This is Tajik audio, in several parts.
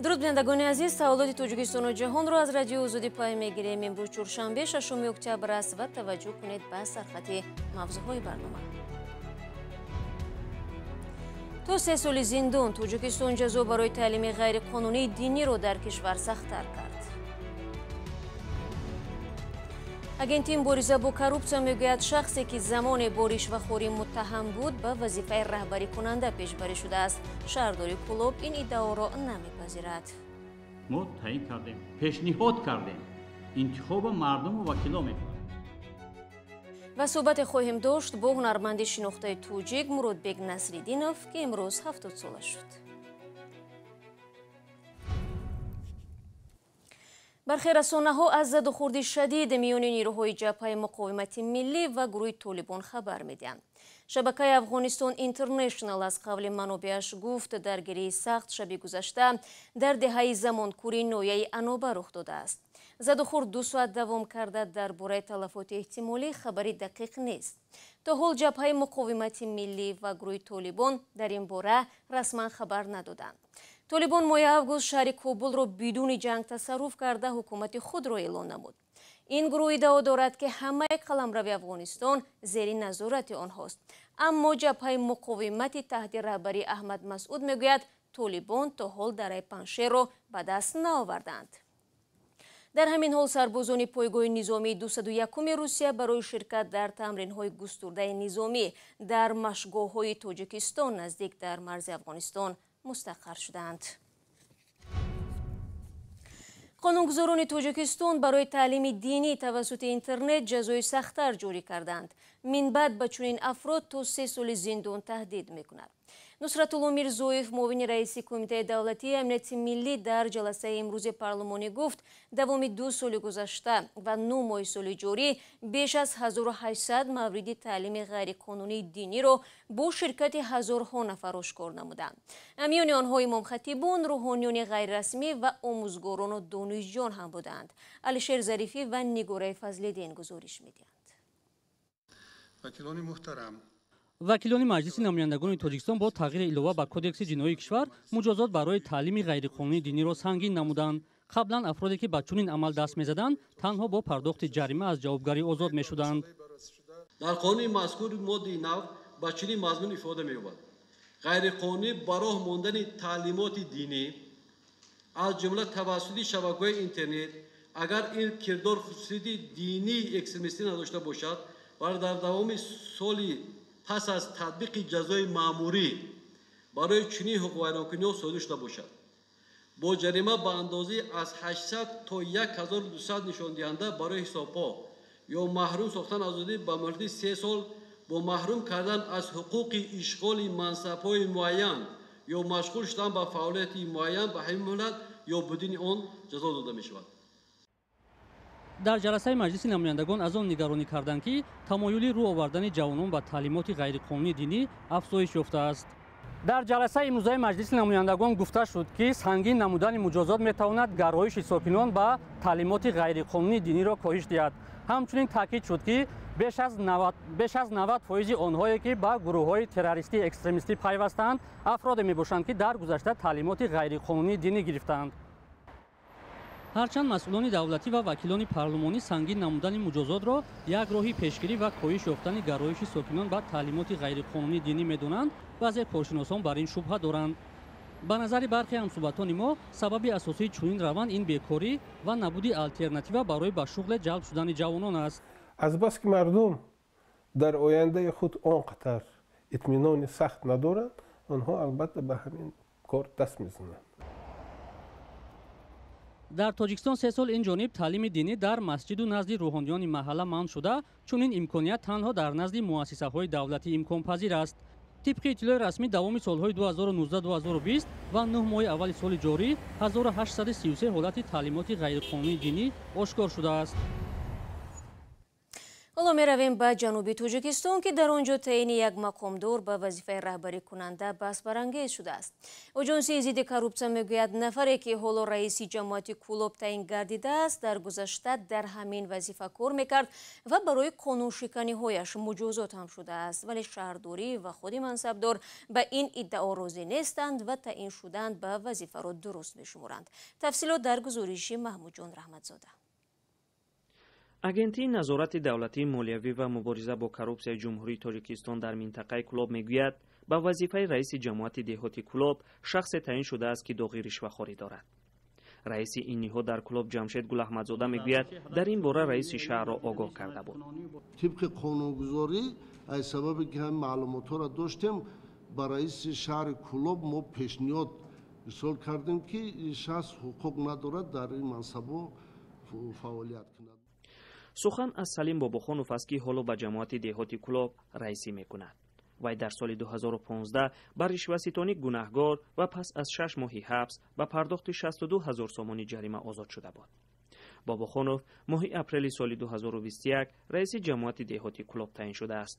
درود بینندگان عزیز، سوالات توجیکستان و جهان را از رادیو آزادی پای میگیریم. امروز چهارشنبه 6 اکتبر است و توجه کنید به سرخط موضوعهای برنامه. تا 3 سال زندان، توجیکستان جزا برای تعلیم غیر قانونی دینی را در کشور سخت‌تر کرد. اگنتین بوریزا با کروپسیا میگوید شخصی که زمان بارش و خوری متهم بود به وظیفه رهبری کننده پیشبری شده است. شهرداری کلوب این ادعا را نمیپذیرد. ما تعیین کردیم، پیشنهاد کردیم، انتخاب مردم و وکیلا میکنند. و صحبت خواهیم داشت با هنرمند شناخته توجیک مرودبک نصرالدینوف که امروز 70 سالش شد. برخی رسانه‌ها از زد و خورد شدید میان نیروهای جبهه مقاومت ملی و گروه طالبان خبر میدهند. شبکه افغانستان اینترنشنال از قبل منابعش گفت درگیری سخت شب گذشته در دهه زمانکوری نویه انوبه رخ داده است. زد و خورد 2 ساعت دوام کرده. درباره تلفات احتمالی خبری دقیق نیست. تا حال جبهه مقاومت ملی و گروه طالبان در این باره رسما خبر ندادند. طالبان ماه اوگوست شهر کابل را بدون جنگ تصرف کرده حکومت خود را اعلان نمود. این گروه ادعا دارد که همه قلمرو افغانستان زیر نظارت آنهاست. اما جبهه مقاومت تحت رهبری احمد مسعود میگوید طالبان تا حال دره پنشیر را به دست نآوردند. در همین حال سربازان پایگاه نظامی 201 روسیه برای شرکت در تمرین‌های گسترده نظامی در مشگاه‌های تاجیکستان نزدیک در مرز افغانستان مستقر شدند. قانونگذاران تاجیکستان برای تعلیم دینی توسط اینترنت جزای سخت‌تر جاری کردند. من بعد به چنین افراد تا 3 سال زندان تهدید می‌کند. نصرتالله میرزویف معاون رئیس کمیته دولتی امنیت ملی در جلسه امروز پارلمانی گفت دوام 2 سال گذشته و 9 ماه سال جاری بیش از 1800 مورد تعلیم غیرقانونی دینی را با شرکت هزارها نفر آشکار نمودند. میان آنها امام خطیبان، روحانیان غیررسمی و آموزگاران و دانشجویان هم بودند. علیشیر ظریفی و نگاره فضل‌الدین گزارش می‌دهند. وکیلان محترم، وکیلان مجلس نمایندگان تاجیکستان با تغییر علاوه به کدکس جنایی کشور مجازات برای تعلیم غیرقانونی دینی را سنگین نمودند. قبلا افرادی که به چنین عمل دست می‌زدند تنها با پرداخت جریمه از جوابگاری آزاد می‌شدند. در قانون مذکور ماده 9 با چنین مضمون ifade می‌یابد: غیرقانونی برای ماندن تعلیمات دینی از جمله توسط شبکه‌های اینترنت اگر این کردار خصوصیت دینی اکستریمیستی نداشته باشد و در دوام سالی پس از تطبیق جزای مأموری برای چنین حقوق ویرانکنی صادر شده باشد با جریمه به اندازه از 800 تا 1200 نشان دهنده برای حساب‌ها یا محروم ساختن آزادی به مدت 3 سال با محروم کردن از حقوق اشغال منصب‌های معین یا مشغول شدن به فعالیت معین به همین مهلت یا بدون آن جزا داده می‌شود. در جلسه مجلس نمایندگان از آن نگرانی کردند که تمایل رو آوردن جوانان به تعلیمات غیرقانونی دینی افزایش یافته است. در جلسه امروزه مجلس نمایندگان گفته شد که سنگین نمودن مجازات میتواند گرایش ساکنان به تعلیمات غیرقانونی دینی را کاهش دهد. همچنین تاکید شد که بیش از 90% آنهایی که به گروه‌های تروریستی اکستریمیستی پیوستند افراد میباشند که در گذشته تعلیمات غیرقانونی دینی گرفتند. هرچند مسئولان دولتی و وکیلان پارلمانی سنگین نمودن مجازات را یک راهی پیشگیری و کاهش یافتن گرایش ساکنان به تعلیمات غیرقانونی دینی میدانند، بعضی کارشناسان بر این شبهه دارند. به نظر برخی همصحبتان ما سبب اساسی چنین روند این بیکاری و نبود آلترناتیو برای به شغل جلب شدن جوانان است. از بس که مردم در آینده خود آنقدر اطمینان سخت ندارند، آنها البته به همین کار دست میزنند. در تاجیکستان 3 سال این جانب تعلیم دینی در مسجد و نزد روحانیان محله منع شده، چون این امکانیت تنها در نزد مؤسسه‌های دولتی امکان پذیر است. طبق اطلاع رسمی دوام سالهای 2019-2020 و 9 ماه اول سال جاری 1833 حالت تعلیمات غیرقانونی دینی آشکار شده است. حالا میرویم به جنوبی توجیکستان که در آنجا تعیین یک مقامدار به وظیفه رهبری کننده بحث برانگیز شده است. اژانسی ضد کروپسیا میگوید نفری که حالا رئیس جماعت کلوب تعیین گردیده است در گذشته در همین وظیفه کار میکرد و برای قانونشکنی هایش مجازات هم شده است، ولی شهرداری و خود منصبدار به این ادعا راضی نیستند و تعیین شدن به وظیفه را درست میشمرند. تفصیلات در گزارش محمود جان رحمتزاده. агентии назорати давлатии молиявӣ ва мубориза бо коррупсияи ҷумҳурии тоҷикистон дар минтақаи Кулоб мегӯяд ба вазифаи раиси ҷамоати деҳоти Кулоб шахсе таъин шудааст ки доғи ришвахорӣ дорад. раиси ин ниҳод дар Кулоб Ҷамшед Гулаҳмадзода мегӯяд дар ин бора раиси шаҳрро огоҳ карда буд. тибқи қонунгузорӣ аз сабабе ки ҳам маълумотҳоро доштем ба раиси шаҳри Кулоб мо пешниҳод ирсол кардем ки шахс ҳуқуқ надорад дар ин мансабҳо фаъолият кунад. сухан аз Салим Бобохонов аст ки ҳоло ба ҷамоати деҳоти Кулоб раисӣ мекунад. вай дар соли 2015 ба ришваситонӣ гунаҳгор ва пас аз 6 моҳи ҳабс ба пардохти 62 000 сомони ҷарима озод шуда буд. Бобохонов моҳи апрели соли 2021 раиси ҷамоати деҳоти Кулоб таъин шудааст.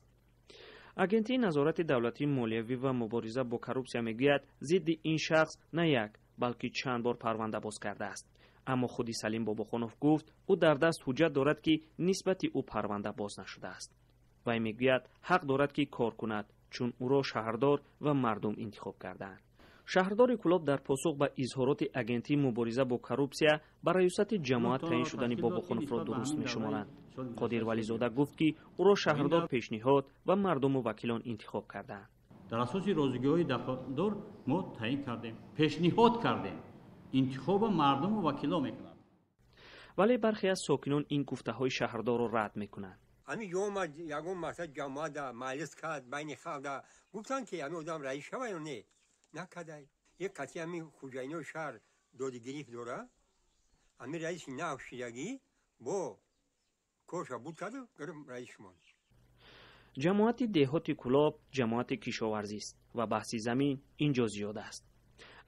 агентии назорати давлатии молиявӣ ва мубориза бо коррупсия мегӯяд зидди ин шахс на як балки чанд бор парванда боз кардааст. аммо худи Салим Бобохонов гуфт ӯ дар даст ҳуҷҷат дорад ки нисбати ӯ парванда боз нашудааст. вай мегӯяд ҳақ дорад ки кор кунад, чун ӯро шаҳрдор ва мардум интихоб кардаанд. шаҳрдори Кулоб дар посух ба изҳороти агентии мубориза бо коррупсия ба раёсати ҷамоат таъин шудани Бобохоновро дуруст мешуморанд. қодир Вализода гуфт ки ӯро шаҳрдор пешниҳод ва мардуму вакилон интихоб кардаанд. дар асоси розигиҳои дафтор мо таъин кардем, пешниҳод кардем, интихоба мардуму вакило мекунад. вале бархе аз сокинон ин гуфтаҳои шаҳрдорро рад мекунанд. ҳамин омад ягон марта ҷамоата маҷлис кард байни халда гуфтанд ки ҳамин одам раис шава ё не накардай. як кати ҳамин хуҷайнои шаҳр доди гирифт дора, ҳамин раиси нав шидагӣ бо корша буд карду гирифт раис шумонд. ҷамоати деҳоти Кулоб ҷамоати кишоварзист ва баҳси замин ин ҷо зиёд аст.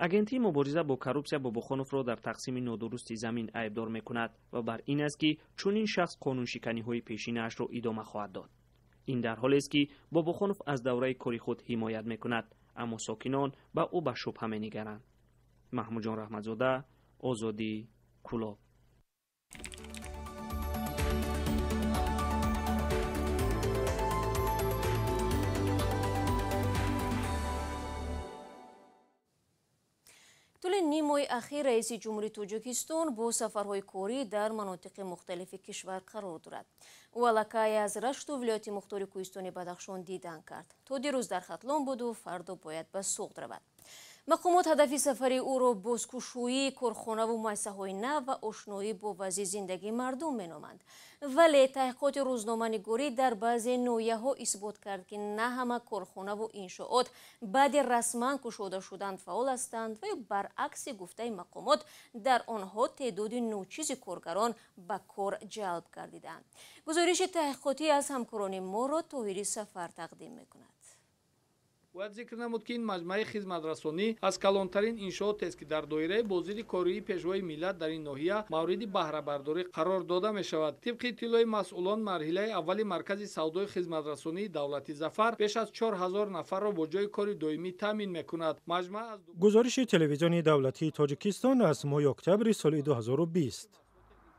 агентии мубориза бо коррупсия Бобохоновро дар тақсими нодурусти замин айбдор мекунад ва бар ин аст ки чунин шахс қонуншиканиҳои пешинаашро идома хоҳад дод. ин дар ҳолест ки Бобохонов аз давраи кори худ ҳимоят мекунад, аммо сокинон ба ӯ ба шубҳа менигаранд. маҳмуҷон раҳматзода, озодӣ, Кулоб. طول نیم ماه اخیر رئیس جمهوری توجیکستان با سفرهای کاری در مناطق مختلف کشور قرار دارد. او علاقه از رشت و ولایت مختار کوهستان بدخشان دیدن کرد. تا دیروز در ختلان بود و فردا باید به سوق رود. مقامات هدف سفر او را بازگشایی کارخانه و مؤسسه‌های نو و آشنایی با وضع زندگی مردم مینامند. ولی تحقیقات روزنامه‌نگاری در بعضی ناحیه‌ها اثبات کرد که نه همه کارخانه و انشاءات بعد رسما گشوده شدن فعال هستند و برعکس گفته مقامات در آنها تعداد ناچیز کارگران به کار جلب گردیدند. گزارش تحقیقاتی از همکاران ما را طاهری سفر تقدیم می‌کند. باید ذکر نمود که این مجمع خدمترسانی از کلانترین انشاءات است که در دایره بازدید کاری پیشوای ملت در این ناحیه مورد بهره برداری قرار داده می شود. طبق اطلاع مسئولان مرحله اول مرکز سودای خدمترسانی دولتی ظفر بیش از 4000 نفر را با جای کاری دائمی تامین میکند. مجمع از گزارش تلویزیونی دولتی تاجیکستان از ماه اکتبر سال 2020.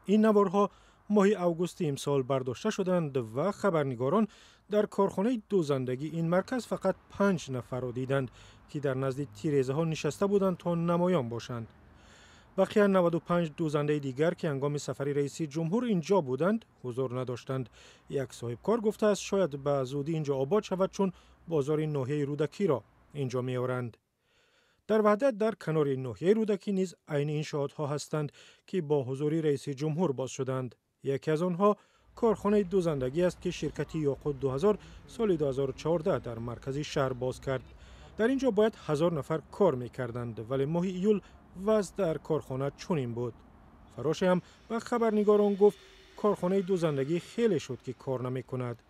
این نوارها ماه اوگوست امسال برداشته شدند و خبرنگاران در کارخانه دوزندگی این مرکز فقط 5 نفر را دیدند که در نزد تیره‌زه ها نشسته بودند تا نمایان باشند. بقیه 95 دوزنده دیگر که هنگام سفر رئیس جمهور اینجا بودند حضور نداشتند. یک صاحب کار گفته است شاید به زودی اینجا آباد شود چون بازار ناحیه رودکی را اینجا می‌آورند. در وحدت در کنار ناحیه رودکی نیز عین انشاءات ها هستند که با حضور رئیس جمهور باز شدند. یکی از آنها کارخانه دوزندگی است که شرکتی یاقوت 2000 سال 2014 در مرکز شهر باز کرد. در اینجا باید 1000 نفر کار می‌کردند ولی ماه ایول وضع در کارخانه چنین بود. فراش هم به خبرنگاران گفت کارخانه دوزندگی خیلی شد که کار نمی‌کند.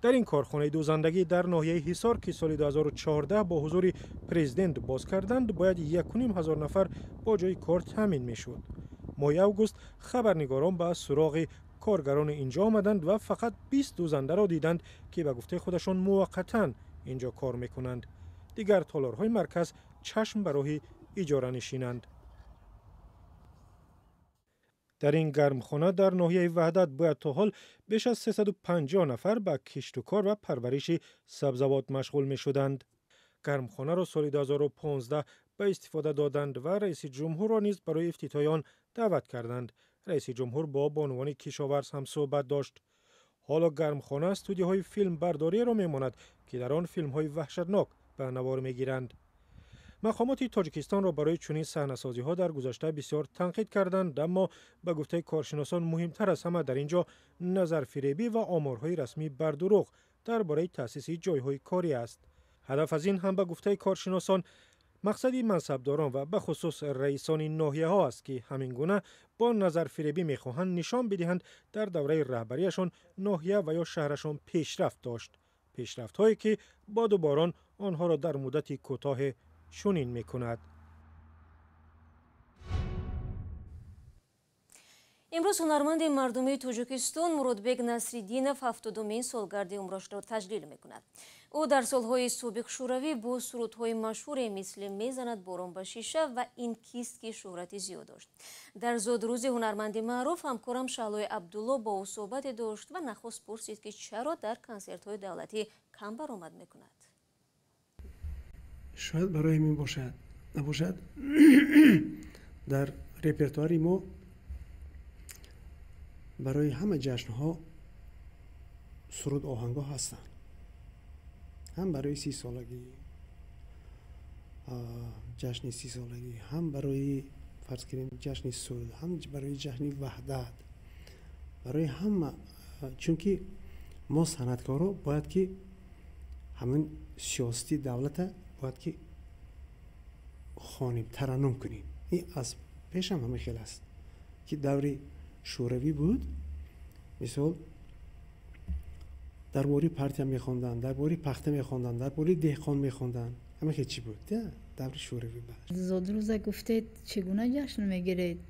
در این کارخانه دوزندگی در ناحیه حصار که سال 2014 با حضور پرزیدنت باز کردند باید 1.5 هزار نفر با جای کار تامین می‌شد. ماه اوگوست خبرنگاران به سراغ کارگران اینجا آمدند و فقط 20 دوزنده را دیدند که به گفته خودشان موقتاً اینجا کار میکنند. دیگر تالارهای مرکز چشم برای اجاره نشینند. در این گرمخانه در ناحیه وحدت باید تا حال بیش از 350 نفر به کشت و کار و پرورش سبزیجات مشغول می شدند. گرمخانه را سال 2015 به استفاده دادند و رئیس جمهور را نیز برای افتتاح آن دعوت کردند. رئیس جمهور با بانوان کشاورز هم صحبت داشت. حالا گرمخانه استودیوهای فیلم برداری را میماند که در آن فیلم های وحشتناک به نوار میگیرند. مقامات تاجیکستان را برای چنین صحنه‌سازی ها در گذشته بسیار تنقید کردند، اما به گفته کارشناسان مهمتر از همه در اینجا نظرفریبی و آمارهای رسمی بر دروغ درباره تأسیس جایهای کاری است. هدف از این هم به گفته کارشناسان مقصدی منصبداران و به خصوص رئیسان ناحیه ها است که همین گونه با نظرفریبی میخواهند نشان بدهند در دوره رهبریشان ناحیه و یا شهرشان پیشرفت داشت، پیشرفت هایی که باد و باران آنها را در مدت کوتاه شونین میکند. امروز هنرمند مردمی توجیکستان مرودبек Насриддинов 70-мин солгарди умрашро таҷлил мекунад. ӯ дар солҳои собиқ шӯравӣ бо сурудҳои машҳуре мисли «Мезанад борон ба шиша» ва «Ин кист ки» шӯҳрати зиёд дошт. дар зодрӯзи ҳунарманди маъруф ҳамкорам Шаълои Абдулло бо ӯ суҳбате дошт ва нахост пурсид ки чаро дар консертҳои давлатӣ кам баромад мекунад. شاید برای من باشد نباشد در رپرتواری ما برای همه جشن‌ها سرود آهنگ‌ها هستند، هم برای 30 سالگی جشن 30 سالگی، هم برای فرض کنیم جشن سود، هم برای جشن وحدت، برای همه. چون که ما صنعتکارا باید که همین سیاستی دولت باید که خوانیم، ترنم کنیم. این از پیش هم همه خیلی است که دوری شوروی بود، مثال درباره پارتی میخوندن، درباره پخته میخوندن، درباره دهقان میخوندن، همه که چی بود؟ دور شوروی بود. زادروز گفتید چگونه جشن میگیرید؟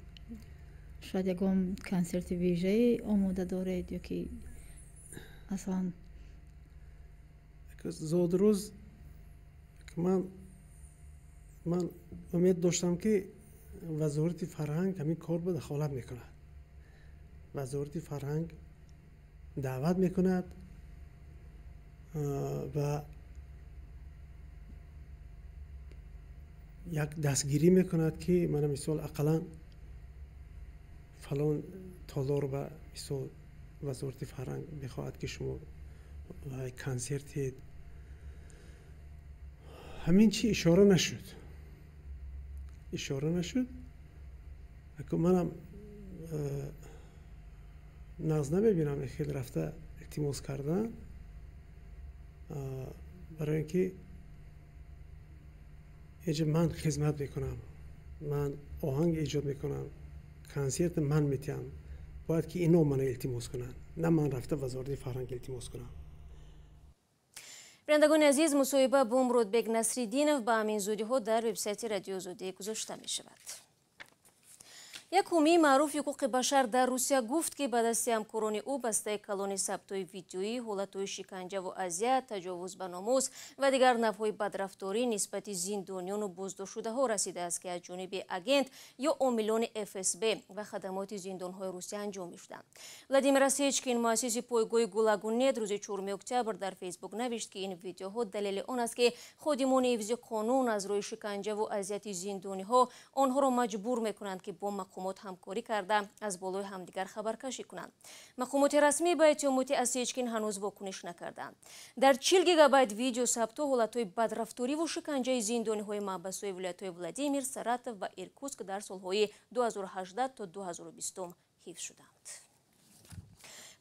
شاید یکم کنسرت ویژه‌ای آماده دارید یا که اصلا زادروز من امید داشتم که وزارت فرهنگ همین کار به دخالت میکند. وزارت فرهنگ دعوت میکند و یک دستگیری میکند که من مثال اقلا فلان تالار به مثال وزارت فرهنگ بخواهد که شما کنسرت همین چی اشاره نشد اگه منم ناز نمیبینم خیلی رفته التماس کردن برای اینکه اینجا من خدمت میکنم، من آهنگ ایجاد میکنم، کنسرت من میتیم، باید که اینا من التماس کنن، نه من رفته وزارت فرهنگ التماس کنم. بینندگان عزیز، مصاحبه با مرودبек Насриддинов با همین زودی ها در وبسایت رادیو زودی گذاشته می شود. یک حامی معروف حقوق بشر در روسیه گفت که به دست همکاران او بسته کلان ثبت‌های ویدیویی حالت‌های شکنجه و اذیت، تجاوز به ناموس و دیگر نوع‌های بدرفتاری نسبت زندانیان و بازداشت‌شده‌ها رسیده است که از جانب اگنت یا عاملان FSB و خدمات زندان‌های روسیه انجام می‌شدند. ولادیمیر اسیچکین، مؤسس پایگاه گولاگونت، روز 4 اکتبر در فیسبوک نوشت که این ویدیوها دلیل آن است که خادمان حفظ قانون از روی شکنجه و اذیت زندانی‌ها آنها را مجبور می‌کنند که با مقامات همکاری کرده از بالای همدیگر خبرکشی کنند. مقامات رسمی به اتهامات اسیچکین هنوز واکنش نکردند. در 40 گیگابایت ویدیو ثبت حالت‌های بدرفتاری و شکنجه زندانی‌های محبس‌های ولایت‌های ولادیمیر، ساراتوف و ایرکوتسک در سال‌های 2018 تا 2020 حفظ شدند.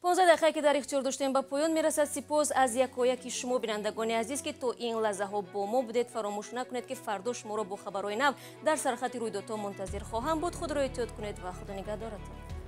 15 دقیقه که در اختیار داشتیم به پایان میرسد. سپاس از یکایک شما بینندگان عزیز که تا این لحظه ها با ما بودید. فراموش نکنید که فردا شما را با خبرهای نو در سرخط رویدادها منتظر خواهم بود. خود را احتیاط کنید و خدا نگهدارتان.